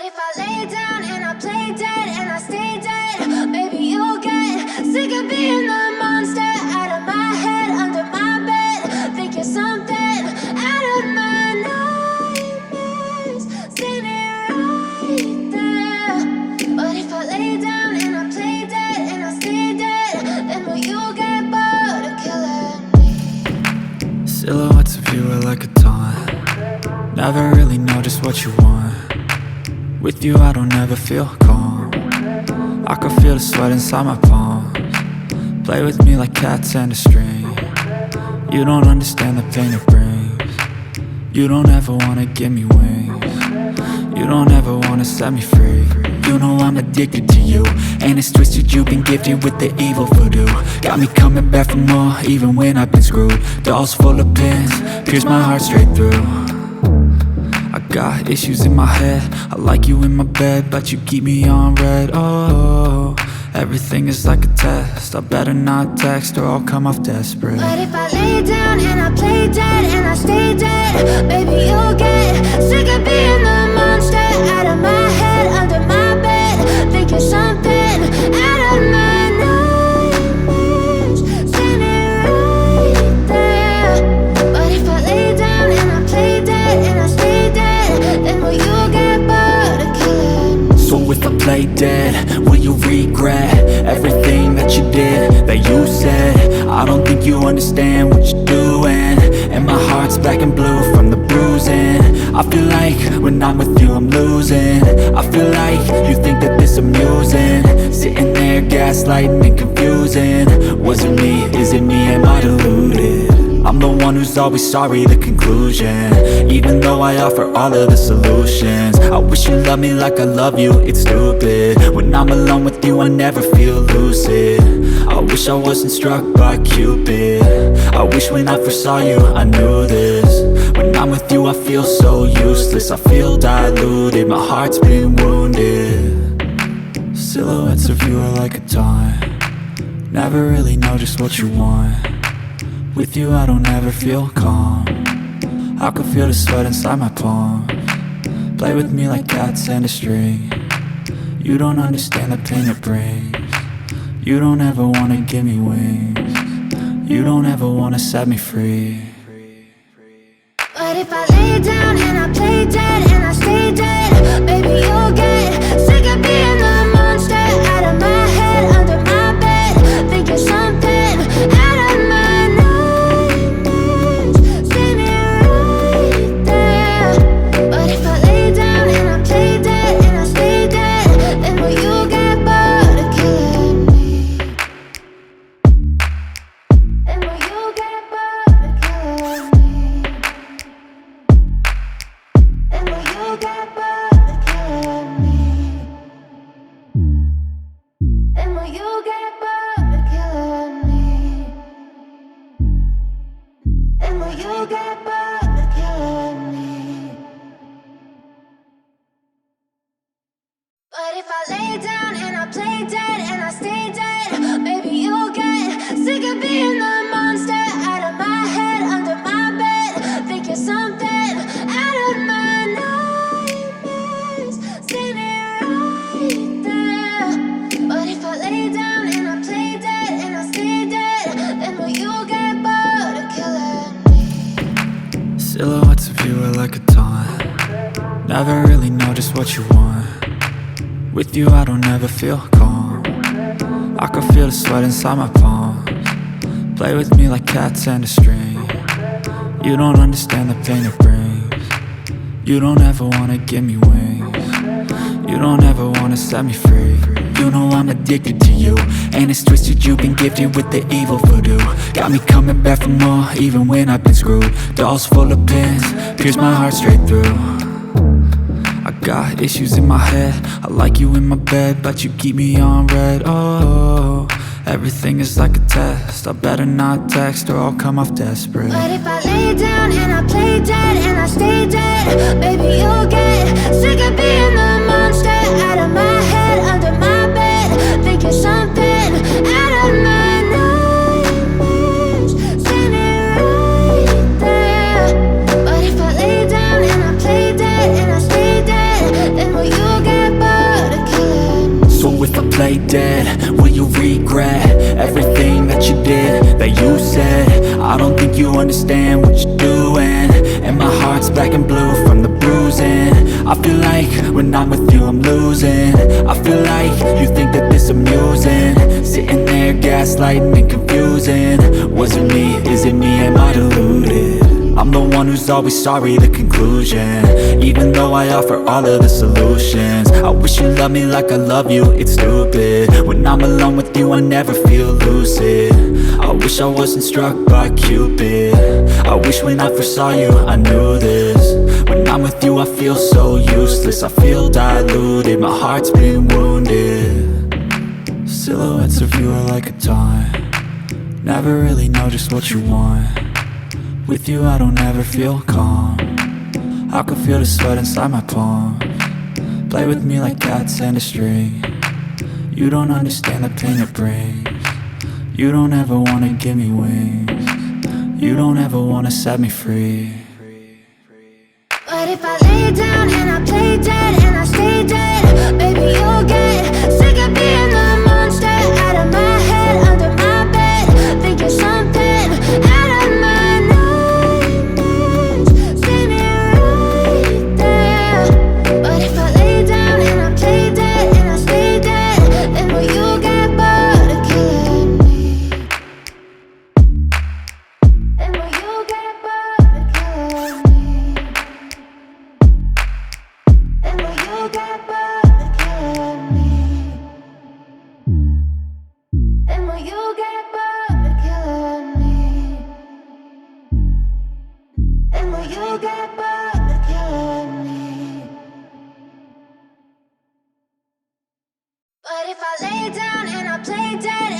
But if I lay down and I play dead and I stay dead, maybe you'll get sick of being the monster out of my head, under my bed. Think you're something out of my nightmares, standing right there. But if I lay down and I play dead and I stay dead, then will you get bored of killing me? Silhouettes of you are like a taunt. Never really know just what you want. With you I don't ever feel calm. I can feel the sweat inside my palms. Play with me like cats and a string. You don't understand the pain it brings. You don't ever wanna give me wings. You don't ever wanna set me free. You know I'm addicted to you, and it's twisted, you've been gifted with the evil voodoo. Got me coming back for more, even when I've been screwed. Dolls full of pins, pierce my heart straight through. I got issues in my head, I like you in my bed, but you keep me on red. Oh, everything is like a test, I better not text or I'll come off desperate. But if I lay down and I play dead and I stay dead, maybe you'll get sick of being the monster out of my head, under my bed. Think you're something out of my nightmares, standing right there. But if I lay down and I play dead and I stay dead, then will you get bored of killing me? So if I play dead, will you regret everything that you did, that you said? I don't think you understand what you're doing, and my heart's black and blue from the bruising. I feel like when I'm with you I'm losing. I feel like you think that this amusing, sitting there gaslighting and confusing. Was it me? Is it me? Am I deluded? I'm the one who's always sorry, the conclusion, even though I offer all of the solutions. I wish you loved me like I love you, it's stupid. When I'm alone with you I never feel lucid. I wish I wasn't struck by Cupid. I wish when I first saw you I knew this. When I'm with you I feel so useless, I feel diluted, my heart's been wounded. Silhouettes of you are like a taunt. Never really know just what you want. With you I don't ever feel calm. I can feel the sweat inside my palms. Play with me like cats and a string. You don't understand the pain it brings. You don't ever wanna give me wings. You don't ever wanna set me free. But if I lay down and I play dead and I stay dead, maybe you'll get sick of being the monster out of my head, under my bed. Think you're something out of my nightmares, standing right there. But if I lay down and I play dead and I stay dead, then will you get bored of killing me? Then will you get bored of killing me? Then will you get bored of killing me? Then will you get bored of killing me? Then will you get bored of killing me? But if I lay down and I play dead and I stay dead, maybe you'll get sick of being the monster out of my head, under my bed. Think you're something out of my nightmares, standing right there. But if I lay down and I play dead and I stay dead, then will you get bored of killing me? Silhouettes of you are like a taunt. Never really know just what you want. With you I don't ever feel calm. I can feel the sweat inside my palms. Play with me like cats and a string. You don't understand the pain it brings. You don't ever wanna give me wings. You don't ever wanna set me free. You know I'm addicted to you, and it's twisted, you've been gifted with the evil voodoo. Got me coming back for more, even when I've been screwed. Dolls full of pins, pierce my heart straight through. I got issues in my head, I like you in my bed, but you keep me on red. Oh, everything is like a test, I better not text or I'll come off desperate. But if I lay down and I play dead and I stay dead, maybe you'll get sick of being the monster out of my head, under my bed. Think you're something out of my nightmares, standing right there. But if I lay down and I play dead and I stay dead, then will you play dead? Will you regret everything that you did, that you said? I don't think you understand what you're doing, and my heart's black and blue from the bruising. I feel like when I'm with you I'm losing. I feel like you think that this amusing, sitting there gaslighting and confusing. Was it me? Is it me? Am I deluded? I'm the one who's always sorry, the conclusion, even though I offer all of the solutions. I wish you loved me like I love you, it's stupid. When I'm alone with you I never feel lucid. I wish I wasn't struck by Cupid. I wish when I first saw you I knew this. When I'm with you I feel so useless, I feel diluted, my heart's been wounded. Silhouettes of you are like a taunt, never really know just what you want. With you I don't ever feel calm, I can feel the sweat inside my palms. Play with me like cats and a string, you don't understand the pain it brings. You don't ever wanna give me wings, you don't ever wanna set me free. But if I lay down and I play dead and I stay dead, baby you'll get sick of being the monster out of my head, under my bed, thinking something out of my nightmares. See me right there. But if I lay down and I play dead and I stay dead, then will you get bored of killing me? Then will you get bored of killing me? And will you get bored of killing me? And will you get bored of killing me? And will you get bored of killing me? But if I lay down and I play dead